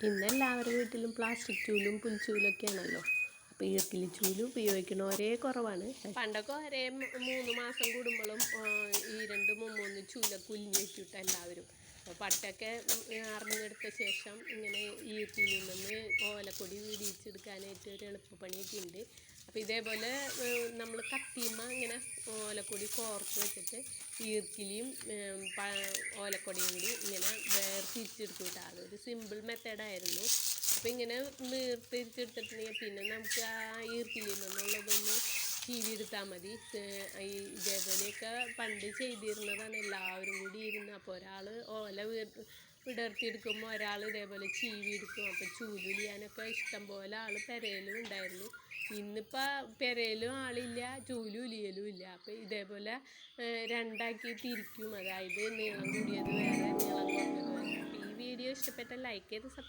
ഇന്നെല്ലാവരുടെ വീട്ടിലും പ്ലാസ്റ്റിക് ചൂലും പുൽച്ചൂലൊക്കെയാണല്ലോ. അപ്പോൾ ഈർക്കിലി ചൂല് ഉപയോഗിക്കണവരേ കുറവാണ്. പണ്ടൊക്കെ 3 മാസം കൂടുമ്പോഴും ഈ 2-3 ചൂലൊക്കെ ഉലിഞ്ഞ് വെച്ചിട്ട് എല്ലാവരും. അപ്പോൾ പട്ടൊക്കെ അറിഞ്ഞെടുത്ത ശേഷം ഇങ്ങനെ ഈർക്കിലിൽ നിന്ന് ഓലക്കൊടി വീടിച്ചെടുക്കാനായിട്ട് ഒരു എളുപ്പപ്പണിയൊക്കെ ഉണ്ട്. അപ്പോൾ ഇതേപോലെ നമ്മൾ കത്തിയുമ്പോൾ ഇങ്ങനെ ഓലക്കൊടി കോർത്ത് വെച്ചിട്ട് ഈർക്കിലിയും ഓലക്കൊടിയും കൂടി ഇങ്ങനെ വേർതിരിച്ചെടുക്കും കേട്ടോ. അതൊരു സിമ്പിൾ മെത്തേഡായിരുന്നു. അപ്പോൾ ഇങ്ങനെ വേർതിരിച്ചെടുത്തിട്ടുണ്ടെങ്കിൽ പിന്നെ നമുക്ക് ആ ഈർക്കിലിൽ നിന്നുള്ളതൊന്ന് ചീവിയെടുത്താൽ മതി. ഇതേപോലെയൊക്കെ പണ്ട് ചെയ്തിരുന്നതാണ് എല്ലാവരും കൂടി ഇരുന്ന്. അപ്പോൾ ഒരാൾ ഓല വിടർത്തിയെടുക്കുമ്പോൾ ഒരാൾ ഇതേപോലെ ചീവി എടുക്കും. അപ്പോൾ ചൂലുലിയാനൊക്കെ ഇഷ്ടം പോലെ ആൾ പെരയിലും ഉണ്ടായിരുന്നു. ഇന്നിപ്പോൾ പെരയിലും ആളില്ല, ചൂലുലിയലും ഇല്ല. അപ്പോൾ ഇതേപോലെ രണ്ടാക്കി തിരിക്കും. അതായത് നീളം കൂടിയത് വേറെ, നീളം കുറഞ്ഞത് വേറെ. അപ്പോൾ ഈ വീഡിയോ ഇഷ്ടപ്പെട്ടാൽ ലൈക്ക് ചെയ്ത് സപ്പോർട്ട്